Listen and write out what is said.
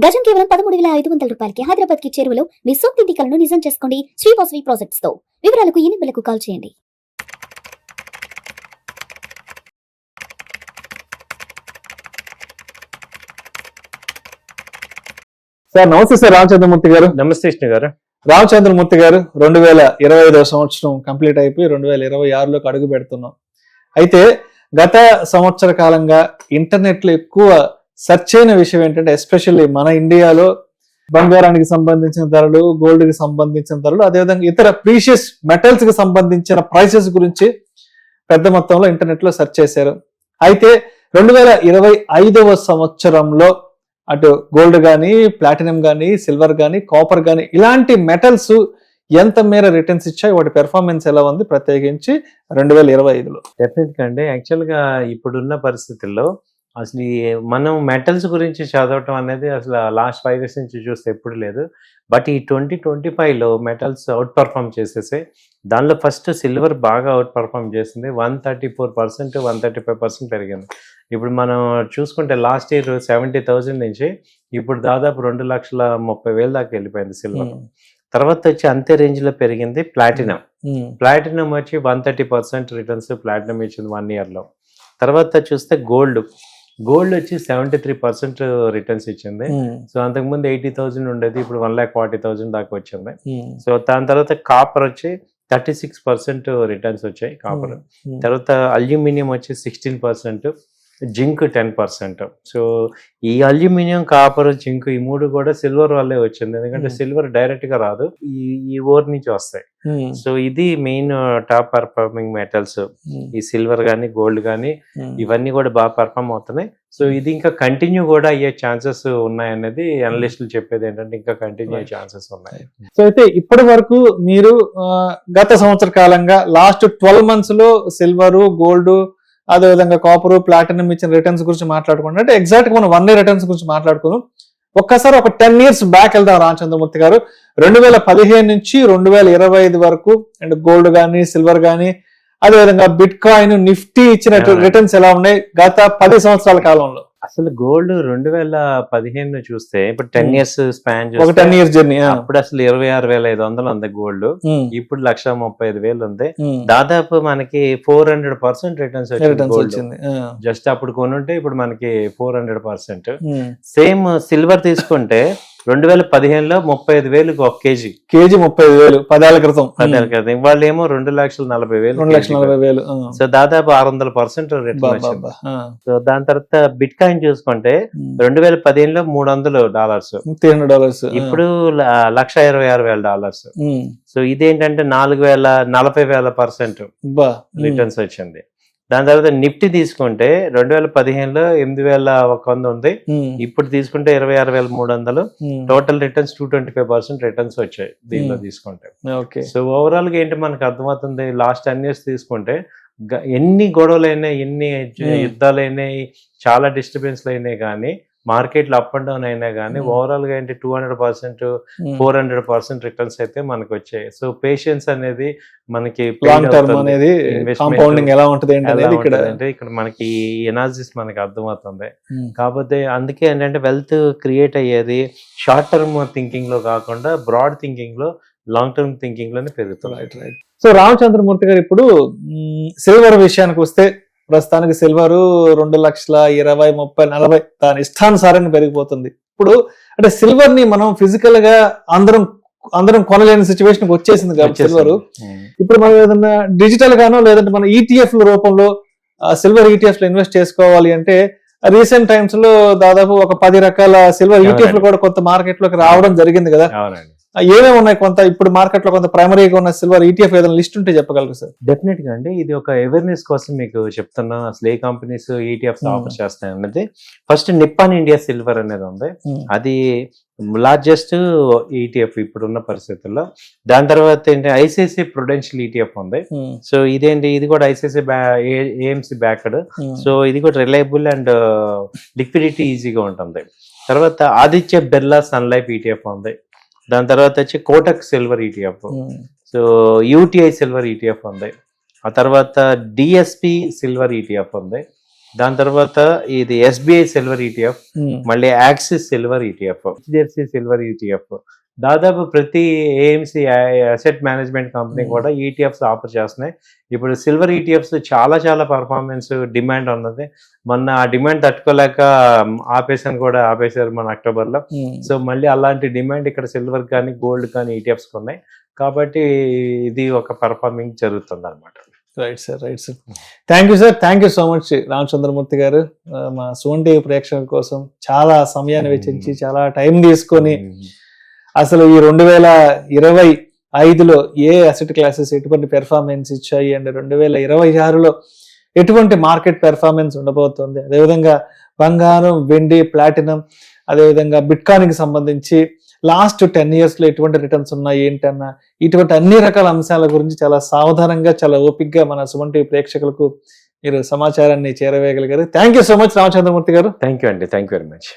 గజం కేవలం 13,500 రూపాయలకి హైదరాబాద్ కి చేరువలో మీ సొంతింటి కలను నిజం చేసుకోండి శ్రీవాసవి ప్రాజెక్ట్స్ తో. వివరాలకు ఈ నెంబర్లకు కాల్ చేయండి. సార్ నమస్తే సార్ రామచంద్రమూర్తి గారు. నమస్తే కృష్ణ గారు. రామచంద్రమూర్తి గారు 2025 సంవత్సరం కంప్లీట్ అయిపోయి 2026లోకి అడుగు పెడుతున్నాం. అయితే గత సంవత్సర కాలంగా ఇంటర్నెట్ లో ఎక్కువ సెర్చ్ అయిన విషయం ఏంటంటే ఎస్పెషల్లీ మన ఇండియాలో బంగారానికి సంబంధించిన ధరలు, గోల్డ్ కి సంబంధించిన ధరలు, అదేవిధంగా ఇతర ప్రీషియస్ మెటల్స్ కి సంబంధించిన ప్రైసెస్ గురించి పెద్ద మొత్తంలో ఇంటర్నెట్ లో సెర్చ్ చేశారు. అయితే 2025 సంవత్సరంలో అటు గోల్డ్ కానీ, ప్లాటినం కానీ, సిల్వర్ కానీ, కాపర్ కానీ ఇలాంటి మెటల్స్ ఎంత మేర రిటర్న్స్ ఇచ్చాయి, వాటి పెర్ఫార్మెన్స్ ఎలా ఉంది ప్రత్యేకించి 2025లో? డెఫినెట్ గా అండి. యాక్చువల్ గా ఇప్పుడున్న పరిస్థితుల్లో అసలు మనం మెటల్స్ గురించి చదవటం అనేది అసలు లాస్ట్ 5 years నుంచి చూస్తే ఎప్పుడు లేదు. బట్ ఈ 2025లో మెటల్స్ అవుట్ పర్ఫామ్ చేసేసాయి. దానిలో ఫస్ట్ సిల్వర్ బాగా అవుట్ పర్ఫామ్ చేసింది. 134%, 135% పెరిగింది. ఇప్పుడు మనం చూసుకుంటే లాస్ట్ ఇయర్ 70,000 నుంచి ఇప్పుడు దాదాపు 2,30,000 దాకా వెళ్ళిపోయింది సిల్వర్. తర్వాత వచ్చి అంతే రేంజ్ లో పెరిగింది ప్లాటినం. ప్లాటినం వచ్చి 130% రిటర్న్స్ ప్లాటినం ఇచ్చింది 1 year లో. తర్వాత చూస్తే గోల్డ్ వచ్చి 73% రిటర్న్స్ ఇచ్చింది. సో అంతకుముందు 80,000 ఉండేది, ఇప్పుడు 1,40,000 దాకా వచ్చింది. సో దాని తర్వాత కాపర్ వచ్చి 36% రిటర్న్స్ వచ్చాయి కాపర్. తర్వాత అల్యూమినియం వచ్చి 16%, జింక్ 10%. సో ఈ అల్యూమినియం, కాపర్, జింక్ ఈ మూడు కూడా సిల్వర్ వల్లే వచ్చింది. ఎందుకంటే సిల్వర్ డైరెక్ట్ గా రాదు, ఈ ఓర్ నుంచి వస్తాయి. సో ఇది మెయిన్ టాప్ పర్ఫార్మింగ్ మెటల్స్. ఈ సిల్వర్ గానీ, గోల్డ్ గానీ ఇవన్నీ కూడా బాగా పర్ఫార్మ్ అవుతున్నాయి. సో ఇది ఇంకా కంటిన్యూ కూడా అయ్యే ఛాన్సెస్ ఉన్నాయనేది అనలిస్టులు చెప్పేది ఏంటంటే ఇంకా కంటిన్యూ అయ్యే ఛాన్సెస్ ఉన్నాయి. సో అయితే ఇప్పటి వరకు మీరు గత సంవత్సర కాలంగా లాస్ట్ 12 months లో సిల్వర్, గోల్డ్, అదేవిధంగా కాపర్, ప్లాటినం ఇచ్చిన రిటర్న్స్ గురించి మాట్లాడుకుంటే అంటే ఎగ్జాక్ట్ గా మనం 1 year రిటర్న్స్ గురించి మాట్లాడుకుందాం. ఒక్కసారి ఒక 10 years బ్యాక్ వెళ్దాం రామచంద్రమూర్తి గారు. 2015 నుంచి 2025 వరకు అండ్ గోల్డ్ కానీ, సిల్వర్ కానీ, అదేవిధంగా బిట్ కాయిన్, నిఫ్టీ ఇచ్చిన రిటర్న్స్ ఎలా ఉన్నాయి గత 10 సంవత్సరాల కాలంలో? అసలు గోల్డ్ 2015 చూస్తే ఇప్పుడు 10 years స్పాన్ ఒక 10 years జర్నీ. అప్పుడు అసలు 26,500 ఉంది గోల్డ్, ఇప్పుడు 1,35,000 ఉంది. దాదాపు మనకి 400% రిటర్న్స్ వచ్చింది. జస్ట్ అప్పుడు కొనుంటే ఇప్పుడు మనకి 400%. సేమ్ సిల్వర్ తీసుకుంటే 2015లో 35,000 ఒక కేజీ 35,000 10 ఏళ్ల క్రితం. వాళ్ళు ఏమో 2,40,000. సో దాదాపు 600% రిటర్న్ వచ్చింది. సో దాని తర్వాత బిట్ కాయిన్ చూసుకుంటే 2015లో $300, ఇప్పుడు $1,26,000. సో ఇదేంటంటే 40,000% రిటర్న్స్ వచ్చింది. దాని తర్వాత నిఫ్టీ తీసుకుంటే 2015లో 8,100 ఉంది, ఇప్పుడు తీసుకుంటే 26,300. టోటల్ రిటర్న్స్ 225% రిటర్న్స్ వచ్చాయి దీనిలో తీసుకుంటే. సో ఓవరాల్ గా ఏంటి మనకు అర్థమవుతుంది, లాస్ట్ 10 years తీసుకుంటే ఎన్ని గొడవలు అయినాయి, ఎన్ని యుద్ధాలు అయినాయి, చాలా డిస్టర్బెన్స్ అయినాయి, కానీ మార్కెట్లు అప్ అండ్ డౌన్ అయినా కానీ ఓవరాల్ గా ఏంటి 200%, 400% రిటర్న్స్ అయితే మనకు వచ్చాయి. సో పేషెన్స్ అనేది మనకి లాంగ్ టర్మ్ అనేది కాంపౌండింగ్ ఎలా ఉంటది అంటే ఇక్కడ మనకి ఎనాలిసిస్ మనకి అర్థమవుతుంది. కాకపోతే అందుకే ఏంటంటే వెల్త్ క్రియేట్ అయ్యేది షార్ట్ టర్మ్ థింకింగ్ లో కాకుండా బ్రాడ్ థింకింగ్ లో, లాంగ్ టర్మ్ థింకింగ్ లోనే పెరుగుతుంది. సో రామచంద్రమూర్తి గారు ఇప్పుడు సిల్వర్ విషయానికి వస్తే ప్రస్తుతానికి సిల్వర్ 2,20,000, 30,000, 40,000 దాని ఇష్టానుసారంగా పెరిగిపోతుంది. ఇప్పుడు అంటే సిల్వర్ ని మనం ఫిజికల్ గా అందరం కొనలేని సిచ్యువేషన్ వచ్చేసింది కాబట్టి సిల్వర్ ఇప్పుడు మనం ఏదన్నా డిజిటల్ గానో లేదంటే మన ఈటీఎఫ్ రూపంలో సిల్వర్ ఈటీఎఫ్ లో ఇన్వెస్ట్ చేసుకోవాలి అంటే రీసెంట్ టైమ్స్ లో దాదాపు ఒక 10 రకాల సిల్వర్ ఈటీఎఫ్ కూడా కొత్త మార్కెట్ లోకి రావడం జరిగింది కదా. ఏమేమి ఉన్నాయి? కొంత ఇప్పుడు మార్కెట్ లో కొంత ప్రైమరీగా ఉన్న సిల్వర్ ఈటీఎఫ్ ఏదైనా లిస్ట్ ఉంటే చెప్పగలరు సార్? డెఫినెట్ గా అండి. ఇది ఒక అవేర్నెస్ కోసం మీకు చెప్తున్నా అసలు ఏ కంపెనీస్ ఈటీఎఫ్స్ ఆఫర్ చేస్తాయి అన్నది. ఫస్ట్ నిప్పాన్ ఇండియా సిల్వర్ అనేది ఉంది, అది లార్జెస్ట్ ఈటీఎఫ్ ఇప్పుడున్న పరిస్థితుల్లో. దాని తర్వాత ఏంటి ఐసిఐసిఐ ప్రుడెన్షియల్ ఈటీఎఫ్ ఉంది. సో ఇదేంటి, ఇది కూడా ఐసిఐసిఐ ఏఎంసీ బ్యాక్డ్. సో ఇది కూడా రిలయబుల్ అండ్ లిక్విడిటీ ఈజీగా ఉంటుంది. తర్వాత Aditya Birla sun life ETF ఉంది. దాని తర్వాత వచ్చి Kotak silver ETF, so UTI silver ETF ఉంది. ఆ తర్వాత డిఎస్పి సిల్వర్ ఈటీఎఫ్ ఉంది. దాని తర్వాత ఇది ఎస్బీఐ సిల్వర్ ఈటీఎఫ్, మళ్ళీ axis silver ETF, HDFC silver ETF. దాదాపు ప్రతి ఏఎంసీ అసెట్ మేనేజ్మెంట్ కంపెనీ కూడా ఈటీఎఫ్స్ ఆఫర్ చేస్తున్నాయి. ఇప్పుడు సిల్వర్ ఈటీఎఫ్స్ చాలా చాలా పర్ఫార్మెన్స్ డిమాండ్ ఉన్నది. మొన్న ఆ డిమాండ్ తట్టుకోలేక ఆపేశారు మన అక్టోబర్లో. సో మళ్ళీ అలాంటి డిమాండ్ ఇక్కడ సిల్వర్ కానీ గోల్డ్ కానీ ఈటీఎఫ్స్ ఉన్నాయి. కాబట్టి ఇది ఒక పర్ఫార్మింగ్ జరుగుతుంది అనమాట. Right sir, right sir. Thank you so much Ramachandramurthy గారు. మా సుమన్ టీవీ ప్రేక్షకుల కోసం చాలా సమయాన్ని వెచ్చించి చాలా టైం తీసుకొని అసలు ఈ 2025లో ఏ అసెట్ క్లాసెస్ ఎటువంటి పెర్ఫార్మెన్స్ ఇచ్చాయి అండ్ 2026లో ఎటువంటి మార్కెట్ పెర్ఫార్మెన్స్ ఉండబోతుంది, అదేవిధంగా బంగారం, వెండి, ప్లాటినం, అదేవిధంగా బిట్కాయిన్కి సంబంధించి లాస్ట్ 10 yearsలో ఎటువంటి రిటర్న్స్ ఉన్నాయి ఏంటన్నా, ఇటువంటి అన్ని రకాల అంశాల గురించి చాలా సావధానంగా చాలా ఓపిక్గా మన సుమన్ టీవీ ప్రేక్షకులకు మీరు సమాచారాన్ని చేరవేయగలిగారు. Thank you so much Ramachandramurthy గారు. థ్యాంక్ యూ అండి, థ్యాంక్ యూ వెరీ మచ్.